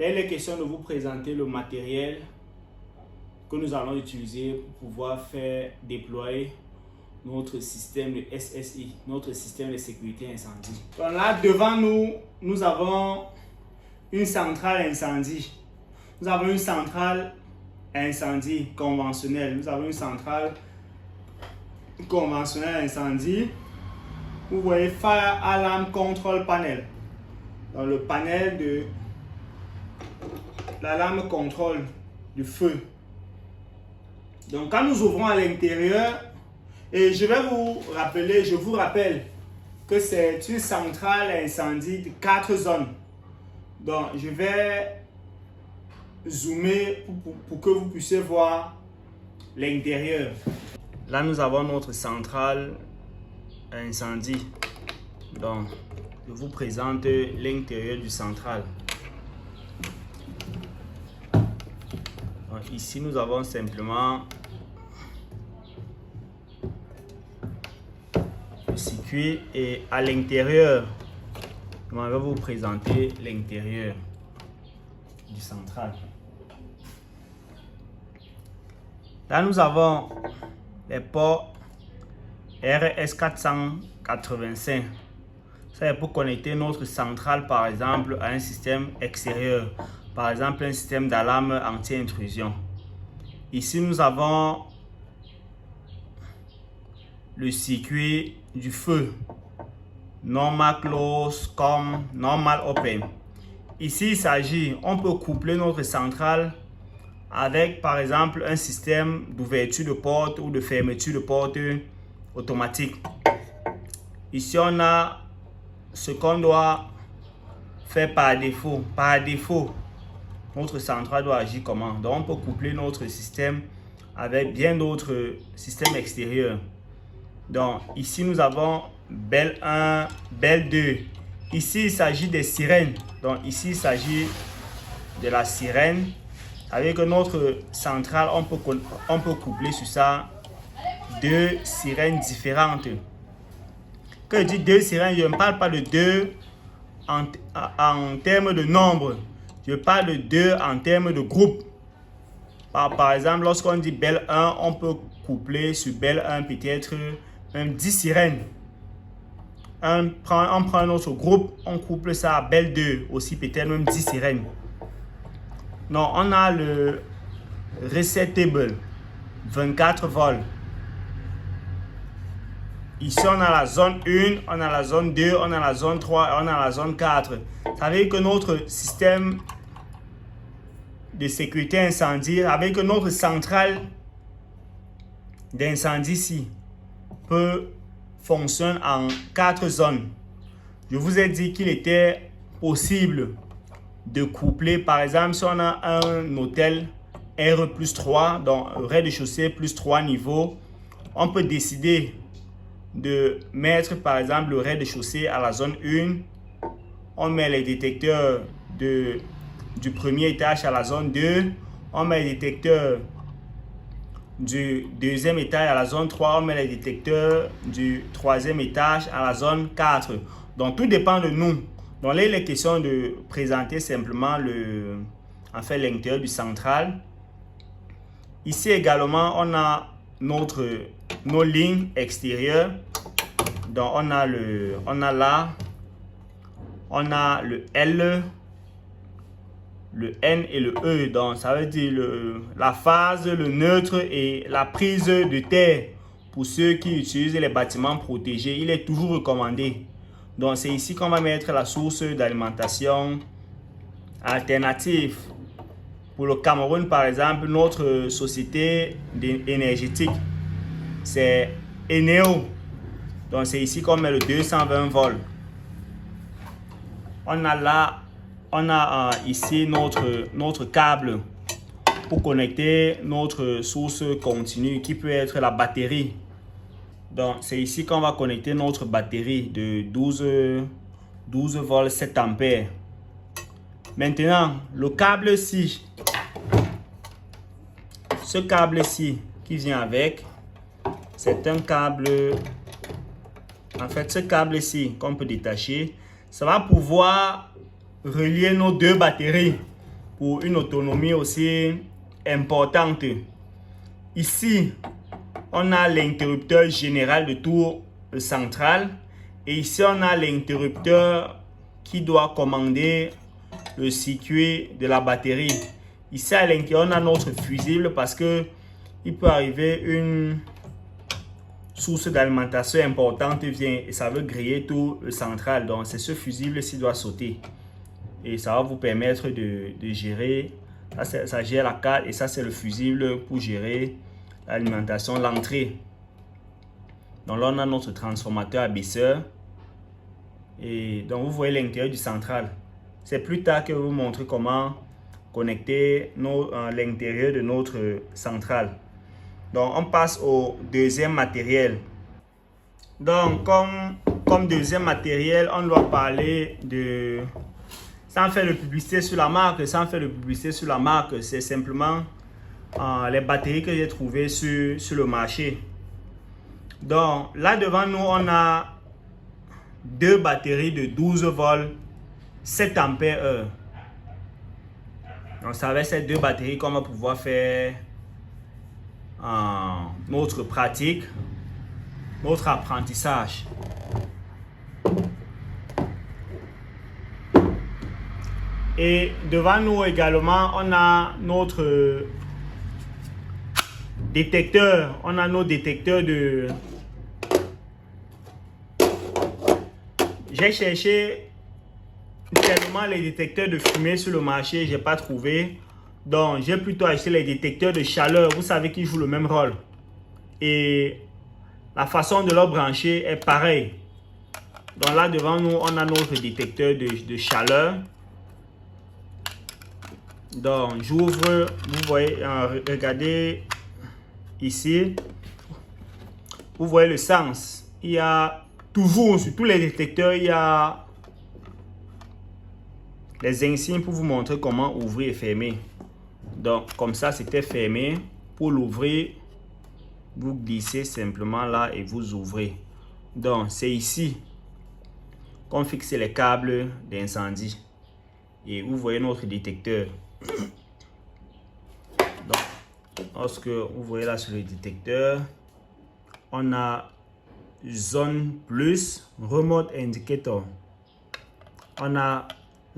Là, il est question de vous présenter le matériel que nous allons utiliser pour pouvoir faire déployer notre système de SSI, notre système de sécurité incendie. Donc là, devant nous, nous avons une centrale incendie. Nous avons une centrale incendie conventionnelle. Nous avons une centrale conventionnelle incendie. Vous voyez Fire Alarm Control Panel. Dans le panel de l'alarme contrôle du feu. Donc quand nous ouvrons à l'intérieur, et je vous rappelle que c'est une centrale incendie de 4 zones. Donc je vais zoomer pour que vous puissiez voir l'intérieur. Là nous avons notre centrale incendie. Donc je vous présente l'intérieur du central. Donc, ici nous avons simplement le circuit et à l'intérieur, je vais vous présenter l'intérieur du central. Là nous avons les ports RS485. Ça est pour connecter notre centrale par exemple à un système extérieur, par exemple un système d'alarme anti-intrusion. Ici nous avons le circuit du feu, normal close comme normal open. Ici il s'agit, on peut coupler notre centrale avec par exemple un système d'ouverture de porte ou de fermeture de porte automatique. Ici on a ce qu'on doit faire par défaut. Par défaut, notre centrale doit agir comment? Donc on peut coupler notre système avec bien d'autres systèmes extérieurs. Donc ici nous avons Bell 1, Bell 2. Ici il s'agit des sirènes. Donc ici il s'agit de la sirène. Avec notre centrale, on peut coupler sur ça 2 sirènes différentes. Quand je dis 2 sirènes, je ne parle pas de 2 en termes de nombre. Je parle de 2 en termes de groupe. Par exemple, lorsqu'on dit Bell 1, on peut coupler sur Bell 1 peut-être même 10 sirènes. On prend un autre groupe, on couple ça à Bell 2, aussi peut-être même 10 sirènes. Non, on a le resettable 24 volts. Ici, on a la zone 1, on a la zone 2, on a la zone 3 et on a la zone 4. Ça veut dire que notre système de sécurité incendie, avec notre centrale d'incendie ici, peut fonctionner en 4 zones. Je vous ai dit qu'il était possible de coupler, par exemple, si on a un hôtel R+3, donc rez-de-chaussée plus 3 niveaux, on peut décider de mettre par exemple le rez-de-chaussée à la zone 1. On met les détecteurs du premier étage à la zone 2. On met les détecteurs du deuxième étage à la zone 3. On met les détecteurs du troisième étage à la zone 4. Donc tout dépend de nous. Donc là il est question de présenter simplement l'intérieur du central. Ici également on a nos lignes extérieures. Donc on a le L, le N et le E. Donc ça veut dire la phase, le neutre et la prise de terre. Pour ceux qui utilisent les bâtiments protégés, il est toujours recommandé. Donc c'est ici qu'on va mettre la source d'alimentation alternative. Pour le Cameroun par exemple, notre société énergétique c'est Eneo. Donc c'est ici qu'on met le 220 volts. On a ici notre câble pour connecter notre source continue qui peut être la batterie. Donc c'est ici qu'on va connecter notre batterie de 12 volts 7 ampères. Maintenant le câble-ci, ce câble-ci qui vient avec, c'est un câble, en fait ce câble-ci qu'on peut détacher, ça va pouvoir relier nos 2 batteries. pour une autonomie aussi importante. Ici, on a l'interrupteur général de tour central et ici on a l'interrupteur qui doit commander le circuit de la batterie. Ici à l'intérieur on a notre fusible parce que il peut arriver une source d'alimentation importante vient et ça veut griller tout le central. Donc c'est ce fusible-ci doit sauter et ça va vous permettre de gérer. Ça gère la carte et ça c'est le fusible pour gérer l'alimentation, l'entrée. Donc là on a notre transformateur abaisseur et donc vous voyez l'intérieur du central. C'est plus tard que je vous montrer comment connecter l'intérieur de notre centrale. Donc on passe au deuxième matériel. Donc comme deuxième matériel, on doit parler de, sans faire de publicité sur la marque, c'est simplement les batteries que j'ai trouvées sur le marché. Donc là devant nous on a deux batteries de 12 volts 7 ampères heure. Donc c'est avec ces deux batteries qu'on va pouvoir faire notre pratique, notre apprentissage. Et devant nous également on a notre détecteur, nos détecteurs de... J'ai cherché tellement les détecteurs de fumée sur le marché, j'ai pas trouvé. Donc j'ai plutôt acheté les détecteurs de chaleur, vous savez qu'ils jouent le même rôle. Et la façon de leur brancher est pareille. Donc là devant nous, on a notre détecteur de chaleur. Donc j'ouvre, vous voyez, regardez ici, vous voyez le sens. Il y a toujours, sur tous les détecteurs, il y a les insignes pour vous montrer comment ouvrir et fermer. Donc comme ça c'était fermé. Pour l'ouvrir, vous glissez simplement là et vous ouvrez. Donc c'est ici qu'on fixe les câbles d'incendie. Et vous voyez notre détecteur. Donc lorsque vous voyez là sur le détecteur, on a zone plus, remote indicator. On a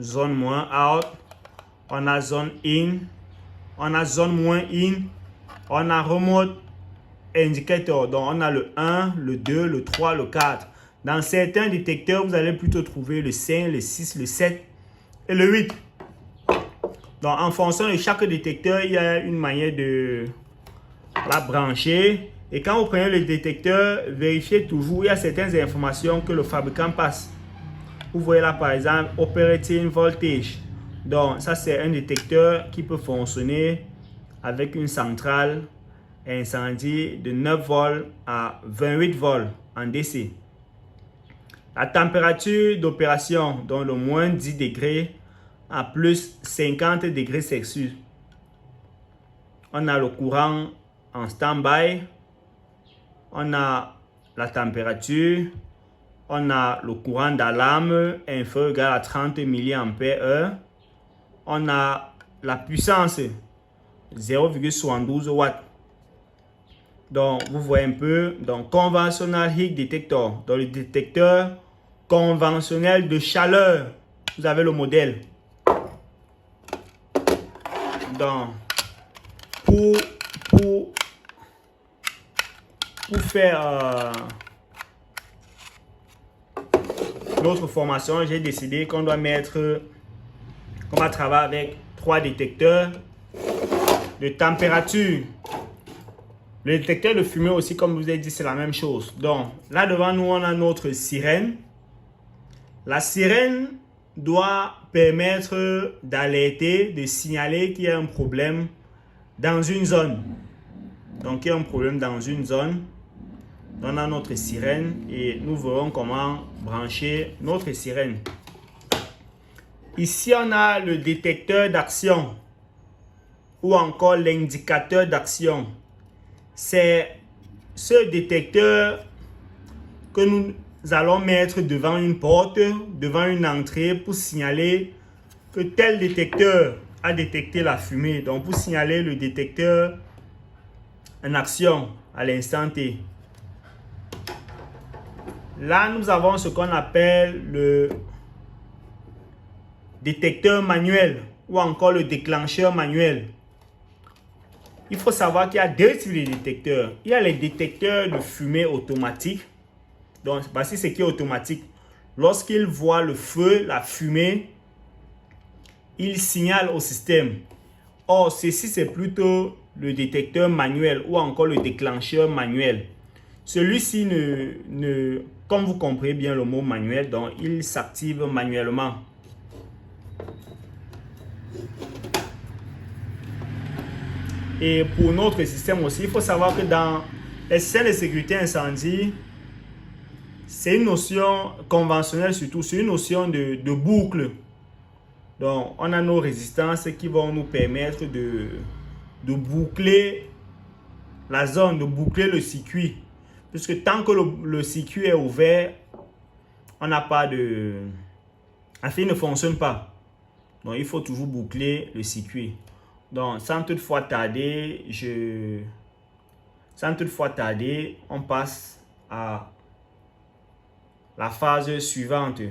zone moins out, on a zone in, on a zone moins in, on a remote indicator. Donc on a le 1, le 2, le 3, le 4. Dans certains détecteurs, vous allez plutôt trouver le 5, le 6, le 7 et le 8. Donc en fonction de chaque détecteur, il y a une manière de la brancher. Et quand vous prenez le détecteur, vérifiez toujours, il y a certaines informations que le fabricant passe. Vous voyez là par exemple, operating voltage. Donc ça c'est un détecteur qui peut fonctionner avec une centrale incendie de 9 volts à 28 volts en DC. La température d'opération, donc le moins 10 degrés à plus 50 degrés Celsius. On a le courant en stand-by. On a la température. On a le courant d'alarme inférieur ou égal à 30 mA/h. On a la puissance 0,72 watts. Donc, vous voyez un peu. Donc, conventional heat detector. Dans le détecteur conventionnel de chaleur, vous avez le modèle. Donc, pour faire notre formation, j'ai décidé qu'on va travailler avec 3 détecteurs de température. Le détecteur de fumée aussi, comme je vous ai dit, c'est la même chose. Donc, là devant nous, on a notre sirène. La sirène doit permettre d'alerter, de signaler qu'il y a un problème dans une zone. Donc, il y a un problème dans une zone. On a notre sirène et nous verrons comment brancher notre sirène. Ici, on a le détecteur d'action ou encore l'indicateur d'action. C'est ce détecteur que nous allons mettre devant une porte, devant une entrée pour signaler que tel détecteur à détecter la fumée. Donc, pour signaler le détecteur en action à l'instant T. Là, nous avons ce qu'on appelle le détecteur manuel ou encore le déclencheur manuel. Il faut savoir qu'il y a deux types de détecteurs. Il y a les détecteurs de fumée automatique. Donc, voici ce qui est automatique. Lorsqu'il voit le feu, la fumée, il signale au système. Or, ceci, c'est plutôt le détecteur manuel ou encore le déclencheur manuel. Celui-ci, comme vous comprenez bien le mot manuel, donc il s'active manuellement. Et pour notre système aussi, il faut savoir que dans les systèmes de sécurité incendie, c'est une notion conventionnelle surtout, c'est une notion de boucle. Donc, on a nos résistances qui vont nous permettre de boucler la zone, de boucler le circuit. Puisque tant que le circuit est ouvert, on n'a pas de... Enfin, il ne fonctionne pas. Donc, il faut toujours boucler le circuit. Donc, sans toutefois tarder, on passe à la phase suivante.